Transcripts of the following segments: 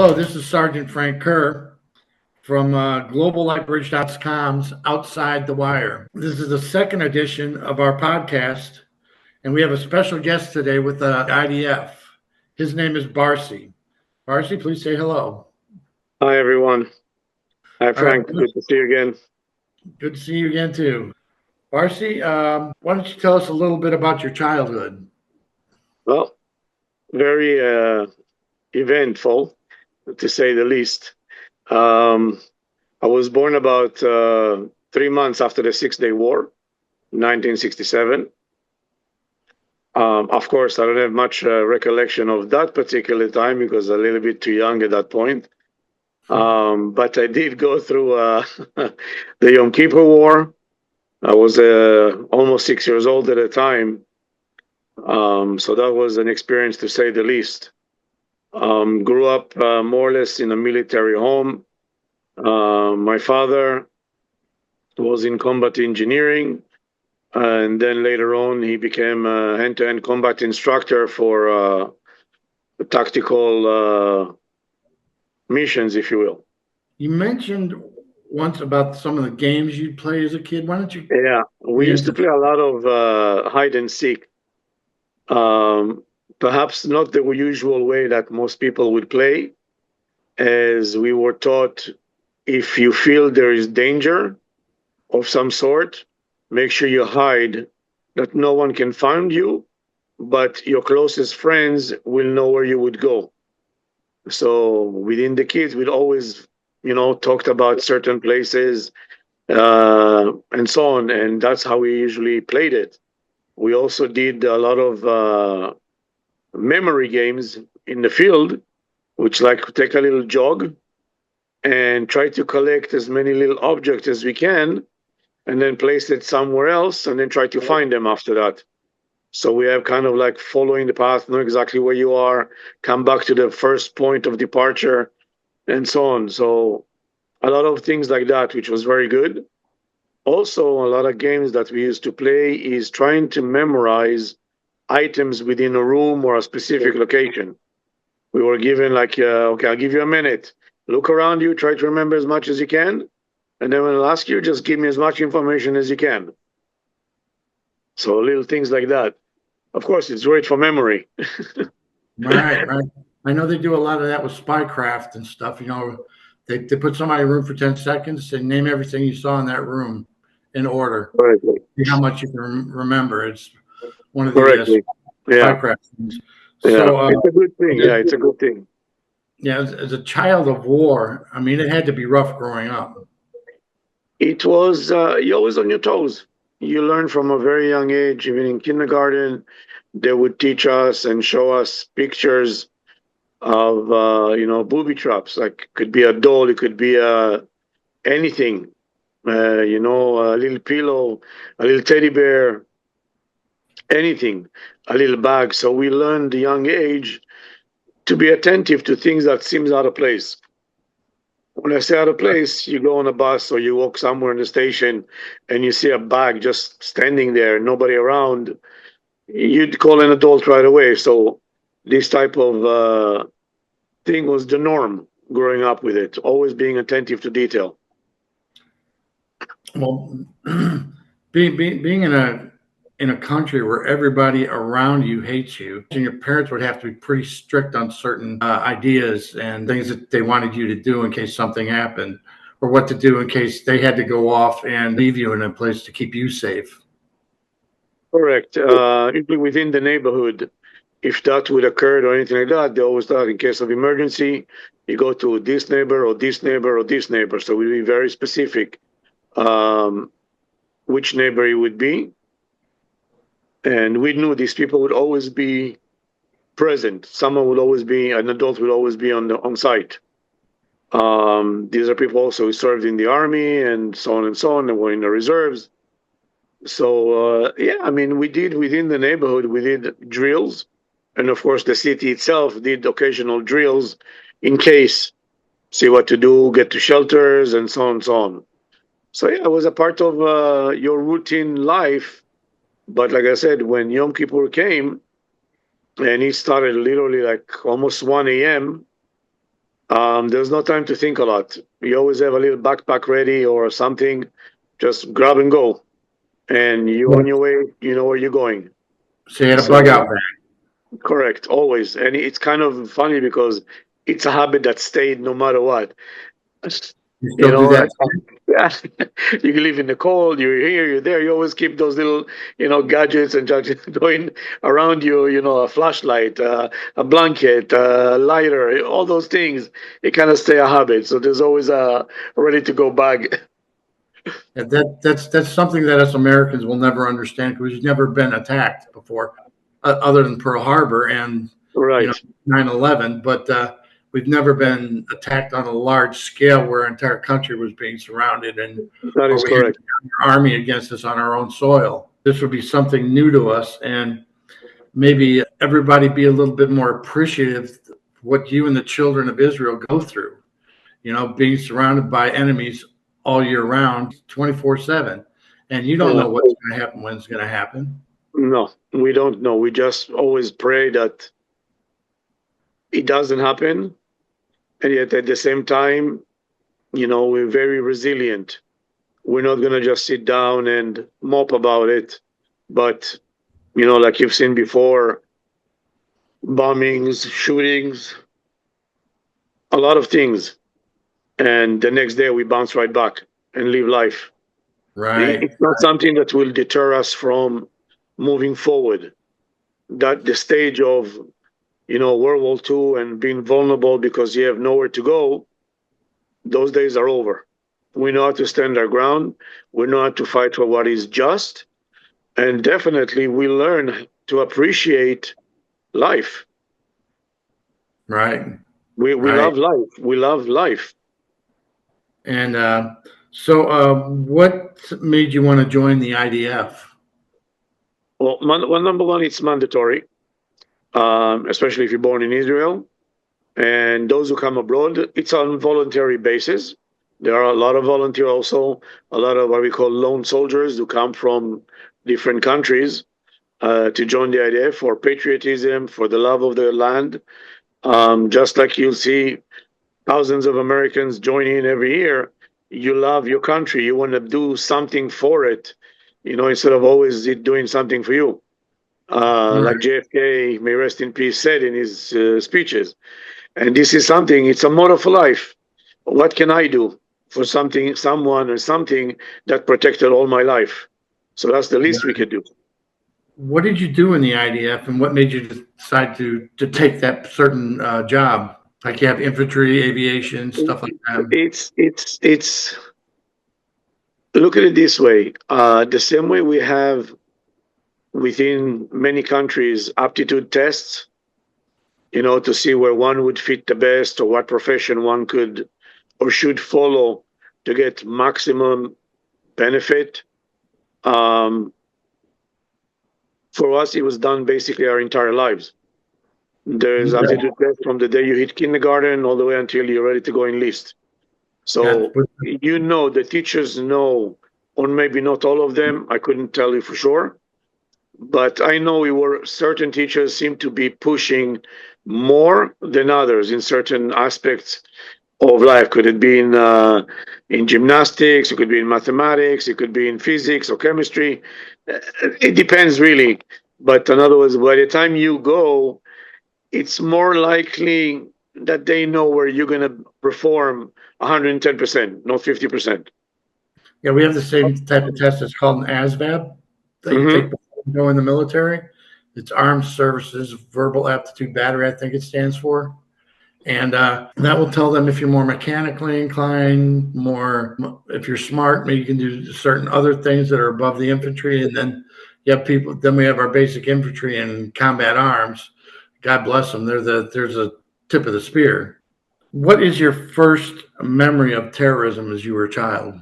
Hello, this is Sergeant Frank Kerr from globallightbridge.com's Outside the Wire. This is the second edition of our podcast, and we have a special guest today with the IDF. His name is BARSI. BARSI, please say hello. Hi, everyone. Hi, Frank. Right. Good to see you again. Good to see you again, too. BARSI, why don't you tell us a little bit about your childhood? Well, very eventful, to say the least. I was born about 3 months after the Six-Day War, 1967. Of course, I don't have much recollection of that particular time because I'm a little bit too young at that point. But I did go through the Yom Kippur War. I was almost 6 years old at the time. So that was an experience, to say the least. Grew up more or less in a military home. My father was in combat engineering, and then later on he became a hand-to-hand combat instructor for tactical missions, if you will. You mentioned once about some of the games you'd play as a kid. Why don't you? Yeah, we used to play a lot of hide and seek. Perhaps not the usual way that most people would play, as we were taught, if you feel there is danger of some sort, make sure you hide, that no one can find you, but your closest friends will know where you would go. So within the kids, we'd always, talked about certain places and so on, and that's how we usually played it. We also did a lot of memory games in the field, which like take a little jog and try to collect as many little objects as we can, and then place it somewhere else, and then try to find them after that. So we have kind of like following the path, know exactly where you are, come back to the first point of departure, and so on. So a lot of things like that, which was very good. Also, a lot of games that we used to play is trying to memorize items within a room or a specific location. We were given like, okay, I'll give you a minute. Look around you, try to remember as much as you can. And then when I'll ask you, just give me as much information as you can. So little things like that. Of course, it's great for memory. Right. I know they do a lot of that with spycraft and stuff. They put somebody in a room for 10 seconds and name everything you saw in that room in order. Correctly. See how much you can remember. It's one of the spycraft things. Yeah, So, it's a good thing. Yeah, it's a good thing. Yeah, as a child of war, I mean, it had to be rough growing up. It was, you're always on your toes. You learn from a very young age, even in kindergarten. They would teach us and show us pictures of, booby traps. Like, could be a doll, it could be anything. A little pillow, a little teddy bear, anything, a little bag. So we learned at a young age to be attentive to things that seems out of place. When I say out of place, you go on a bus or you walk somewhere in the station and you see a bag just standing there, nobody around, you'd call an adult right away. So this type of thing was the norm growing up with it, always being attentive to detail. Well, being in a country where everybody around you hates you, and your parents would have to be pretty strict on certain ideas and things that they wanted you to do in case something happened, or what to do in case they had to go off and leave you in a place to keep you safe. Correct. Usually within the neighborhood, if that would occur or anything like that, they always thought in case of emergency, you go to this neighbor or this neighbor or this neighbor. So we'd be very specific which neighbor it would be. And we knew these people would always be present. Someone would always be, an adult would always be on site. These are people also who served in the army and so on, and were in the reserves. So, we did within the neighborhood, we did drills. And of course, the city itself did occasional drills in case, see what to do, get to shelters, and so on and so on. So, yeah, it was a part of your routine life. But like I said, when Yom Kippur came, and it started literally like almost 1 a.m., There's no time to think a lot. You always have a little backpack ready or something. Just grab and go. And you on your way, you know where you're going. So you had a So bug out bag. correct, always. And it's kind of funny because it's a habit that stayed no matter what. You You still do know, that? yeah, you can live in the cold, you're here, you're there, you always keep those little, gadgets and gadgets going around you, a flashlight, a blanket, a lighter, all those things. It kind of stay a habit. So there's always a ready to go bag. That's something that us Americans will never understand because we've never been attacked before, other than Pearl Harbor and you know Right. 9/11. But we've never been attacked on a large scale where our entire country was being surrounded, and That or is we had correct. an army against us on our own soil. This would be something new to us, and maybe everybody be a little bit more appreciative of what you and the children of Israel go through. Being surrounded by enemies all year round, 24/7. And you don't Yeah. know what's going to happen, when it's going to happen. No, we don't know. We just always pray that it doesn't happen. And yet at the same time, we're very resilient. We're not going to just sit down and mop about it. But, like you've seen before, bombings, shootings, a lot of things. And the next day we bounce right back and live life. Right. It's not something that will deter us from moving forward. That the stage of, World War II and being vulnerable because you have nowhere to go, those days are over. We know how to stand our ground. We know how to fight for what is just. And definitely we learn to appreciate life. Right. We Right. love life. We love life. And what made you want to join the IDF? Well, number one, it's mandatory, especially if you're born in Israel. And those who come abroad, it's on voluntary basis. There are a lot of volunteer also, a lot of what we call lone soldiers who come from different countries to join the IDF for patriotism, for the love of their land. Just like you'll see thousands of Americans join in every year, you love your country. You want to do something for it, instead of always it doing something for you. Like Right. JFK, may rest in peace, said in his speeches. And this is something, it's a motto for life. What can I do for something, someone, or something that protected all my life? So that's the least we could do. What did you do in the IDF, and what made you decide to take that certain job? Like you have infantry, aviation, stuff like that. It's look at it this way. The same way we have within many countries aptitude tests, to see where one would fit the best or what profession one could or should follow to get maximum benefit. Um, for us, it was done basically our entire lives. There's Okay. aptitude test from the day you hit kindergarten all the way until you're ready to go enlist. Got So the teachers know, or maybe not all of them. I couldn't tell you for sure, but I know we were certain teachers seem to be pushing more than others in certain aspects of life. Could it be in gymnastics? It could be in mathematics. It could be in physics or chemistry. It depends really. But in other words, by the time you go, it's more likely that they know where you're going to perform 110%, not 50%. Yeah, we have the same type of test. It's called an ASVAB that you take Mm-hmm. before you go in the military. It's Armed Services Verbal Aptitude Battery, I think it stands for. And that will tell them if you're more mechanically inclined, more if you're smart, maybe you can do certain other things that are above the infantry. And then you have people. Then we have our basic infantry and combat arms. God bless them. There's a tip of the spear. What is your first memory of terrorism as you were a child?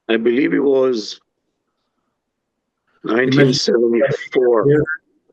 I believe it was You mentioned 1974.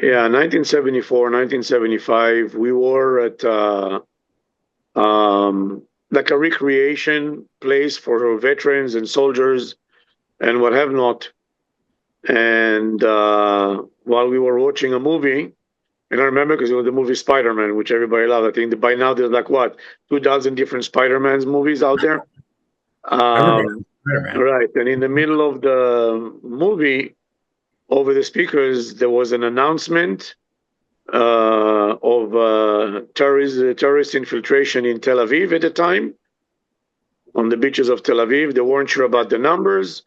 Yeah, 1974, 1975. We were at like a recreation place for veterans and soldiers and what have not. And while we were watching a movie, And I remember because it was the movie Spider-Man, which everybody loved. I think that by now there's like what, 2,000 different Spider-Man's movies out there. Everybody, man. Right. And in the middle of the movie, over the speakers, there was an announcement of terrorist infiltration in Tel Aviv at the time, on the beaches of Tel Aviv. They weren't sure about the numbers,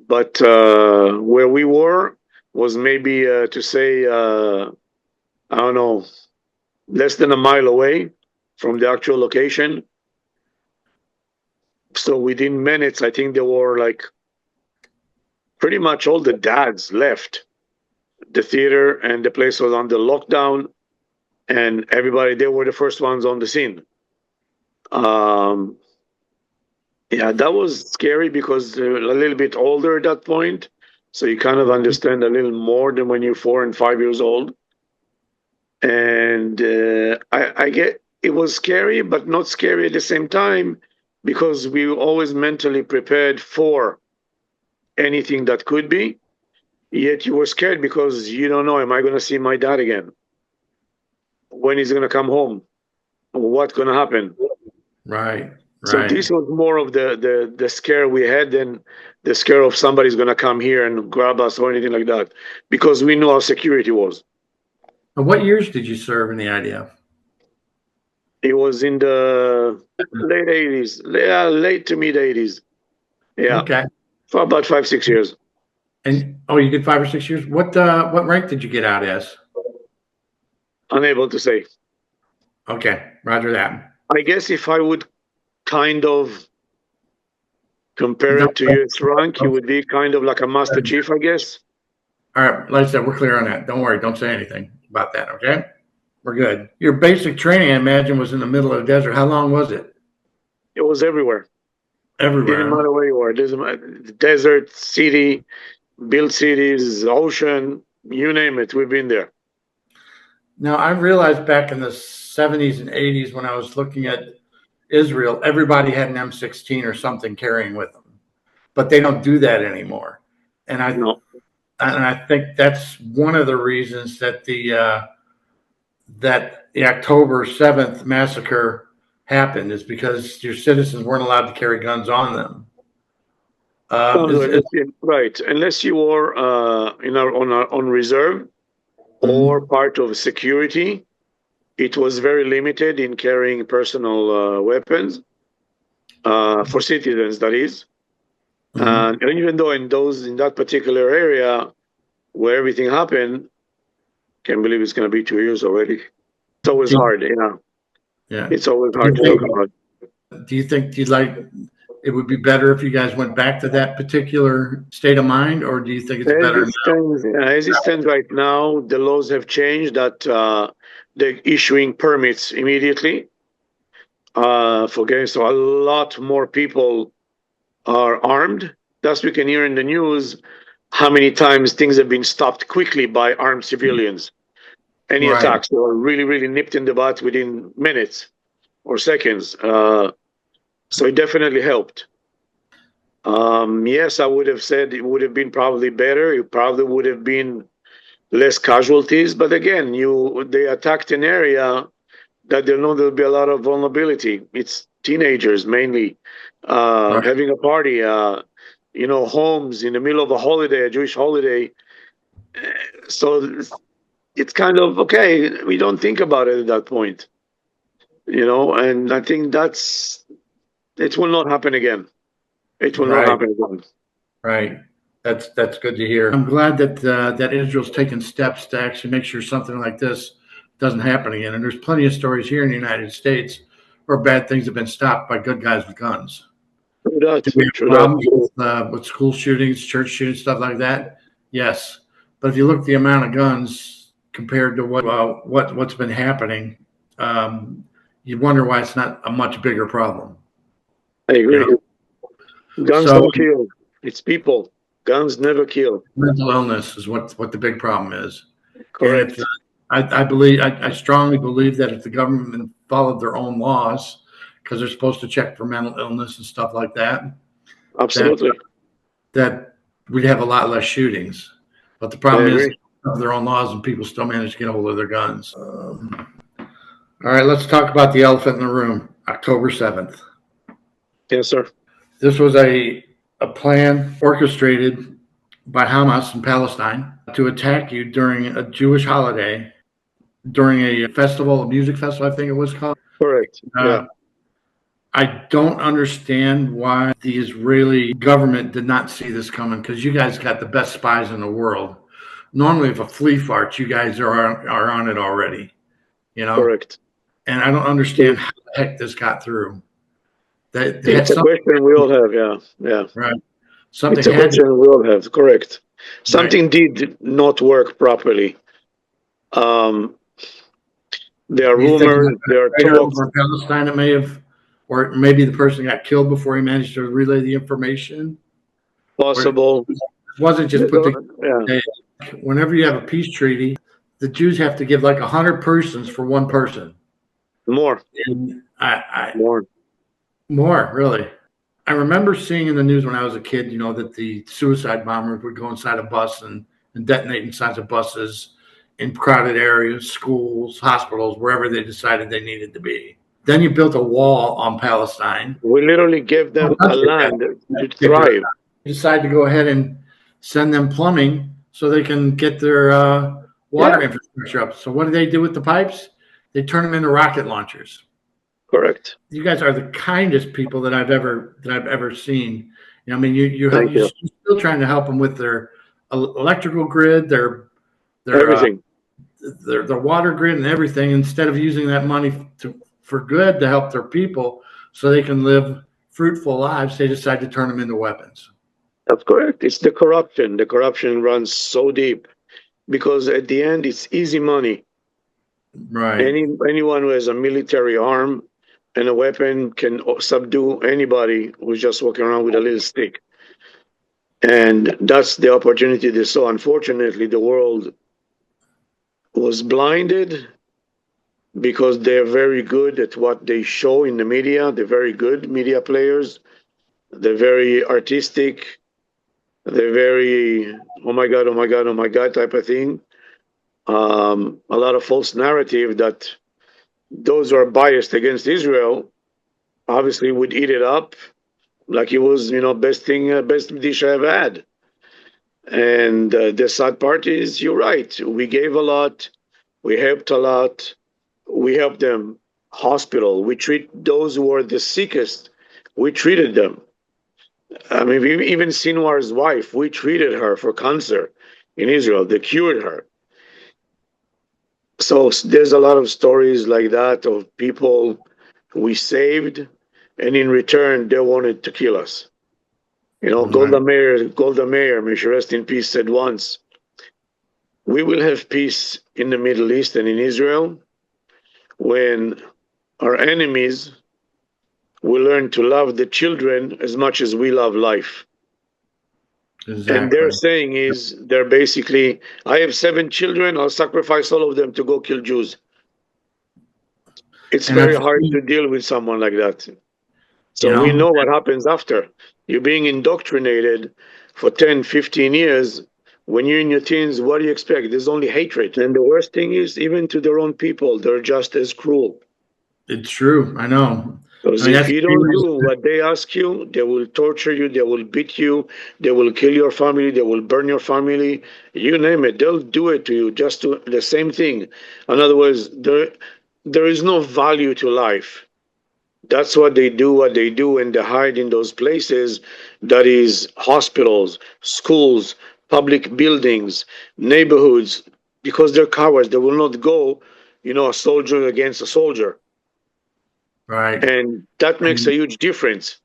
but where we were was maybe to say, I don't know, less than a mile away from the actual location. So within minutes, I think there were like pretty much all the dads left the theater, and the place was under lockdown, and everybody, they were the first ones on the scene. Yeah, that was scary because they're a little bit older at that point. So you kind of understand a little more than when you're 4 and 5 years old. And I get it was scary, but not scary at the same time, because we were always mentally prepared for anything that could be. Yet you were scared because you don't know, am I going to see my dad again? When he's going to come home? What's going to happen? Right. So this was more of the scare we had than the scare of somebody's going to come here and grab us or anything like that, because we knew how security was. And what years did you serve in the IDF? It was in the late 80s, late to mid 80s. Yeah. Okay. For about 5, 6 years. And you did 5 or 6 years. What rank did you get out as? Unable to say. Okay, roger that. I guess if I would kind of compare it to your rank, you would be kind of like a master chief, I guess. All right, like I said, we're clear on that. Don't worry, don't say anything about that, okay? We're good. Your basic training, I imagine, was in the middle of the desert. How long was it? It was everywhere. Everywhere. Didn't matter where you were. Desert, city, built cities, ocean, you name it, we've been there. Now, I realized back in the 70s and 80s when I was looking at Israel, everybody had an M16 or something carrying with them, but they don't do that anymore. And I think that's one of the reasons that the October 7th massacre happened, is because your citizens weren't allowed to carry guns on them. Right, unless you were on reserve or part of security, it was very limited in carrying personal weapons for citizens, that is. And even though in that particular area where everything happened, can't believe it's going to be 2 years already. It's always hard, Yeah. It's always hard to talk about. Do you think it would be better if you guys went back to that particular state of mind, or do you think it's better now? As it stands right now, the laws have changed that they're issuing permits immediately for games. So a lot more people are armed. Thus, we can hear in the news how many times things have been stopped quickly by armed civilians. Any attacks that were really, really nipped in the butt within minutes or seconds. So it definitely helped. Yes, I would have said it would have been probably better. It probably would have been less casualties. But again, they attacked an area that they know there'll be a lot of vulnerability. It's teenagers mainly having a party, homes in the middle of a holiday, a Jewish holiday. So it's kind of, okay, we don't think about it at that point, and I think it will not happen again. It will not happen again. Right. That's good to hear. I'm glad that Israel's taken steps to actually make sure something like this doesn't happen again. And there's plenty of stories here in the United States where bad things have been stopped by good guys with guns. True that. Do we have problems with school shootings, church shootings, stuff like that? Yes. But if you look at the amount of guns compared to what's been happening, you wonder why it's not a much bigger problem. I agree. Guns don't kill. It's people. Guns never kill. Mental illness is what the big problem is. Correct. I strongly believe that if the government followed their own laws, because they're supposed to check for mental illness and stuff like that, absolutely, that we'd have a lot less shootings. But the problem is of their own laws, and people still manage to get a hold of their guns. All right, let's talk about the elephant in the room. October 7th. Yes, sir. This was a plan orchestrated by Hamas in Palestine to attack you during a Jewish holiday, during a festival, a music festival, I think it was called. Correct. Yeah. I don't understand why the Israeli government did not see this coming, because you guys got the best spies in the world. Normally, if a flea farts, you guys are on it already, you know? Correct. And I don't understand how the heck this got through. It's a question we all have. Yeah. Yeah. Right. Something it's a had question we all have. Correct. Something did not work properly. There are rumors, there are talks. Over Palestine, it may have, or maybe the person got killed before he managed to relay the information. Possible. It wasn't just put together. Yeah. Whenever you have a peace treaty, the Jews have to give like 100 persons for one person. More. And More, really. I remember seeing in the news when I was a kid, you know, that the suicide bombers would go inside a bus and detonate inside of buses in crowded areas, schools, hospitals, wherever they decided they needed to be. Then you built a wall on Palestine. We literally gave them a land to thrive. You decide to go ahead and send them plumbing so they can get their water infrastructure up. So what do they do with the pipes? They turn them into rocket launchers. Correct. You guys are the kindest people that I've ever seen. You know, I mean, you're still trying to help them with their electrical grid, their everything, their water grid, and everything. Instead of using that money for good to help their people, so they can live fruitful lives, they decide to turn them into weapons. That's correct. It's the corruption. The corruption runs so deep because at the end, it's easy money. Right. Anyone who has a military arm and a weapon can subdue anybody who's just walking around with a little stick. And that's the opportunity they saw. Unfortunately, the world was blinded because they're very good at what they show in the media. They're very good media players. They're very artistic. They're very, oh my God, oh my God, oh my God type of thing. A lot of false narrative that those who are biased against Israel obviously would eat it up like it was, you know, best dish I ever had. And the sad part is, you're right. We gave a lot. We helped a lot. We helped them. Hospital. We treat those who are the sickest. We treated them. I mean, even Sinwar's wife, we treated her for cancer in Israel. They cured her. So there's a lot of stories like that of people we saved, and in return, they wanted to kill us. You know, Golda Meir, may she rest in peace, said once, we will have peace in the Middle East and in Israel when our enemies will learn to love the children as much as we love life. Exactly. And their saying is, they're basically, I have 7 children, I'll sacrifice all of them to go kill Jews. It's very hard to deal with someone like that. So we know what happens after. You're being indoctrinated for 10, 15 years. When you're in your teens, what do you expect? There's only hatred. And the worst thing is, even to their own people, they're just as cruel. It's true. I know. Because if you don't do what they ask you, they will torture you, they will beat you, they will kill your family, they will burn your family, you name it. They'll do it to you, just to the same thing. In other words, there is no value to life. That's what they do, and they hide in those places, that is hospitals, schools, public buildings, neighborhoods, because they're cowards. They will not go, you know, a soldier against a soldier. Right. And that makes a huge difference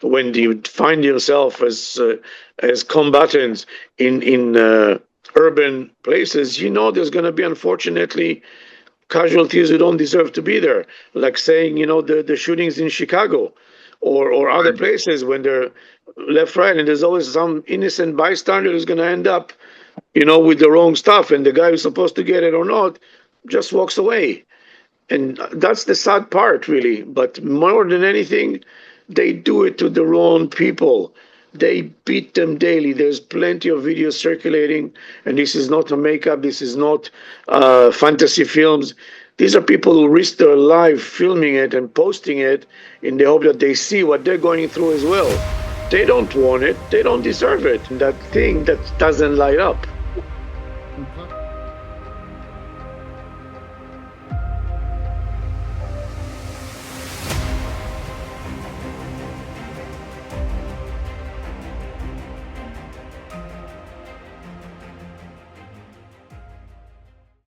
when you find yourself as combatants in urban places. You know, there's going to be, unfortunately, casualties who don't deserve to be there, like saying, you know, the shootings in Chicago or other places when they're left, right, and there's always some innocent bystander who's going to end up, you know, with the wrong stuff, and the guy who's supposed to get it or not just walks away. And that's the sad part, really. But more than anything, they do it to their own people. They beat them daily. There's plenty of videos circulating, and this is not a makeup. This is not fantasy films. These are people who risk their life filming it and posting it in the hope that they see what they're going through as well. They don't want it. They don't deserve it. That thing that doesn't light up.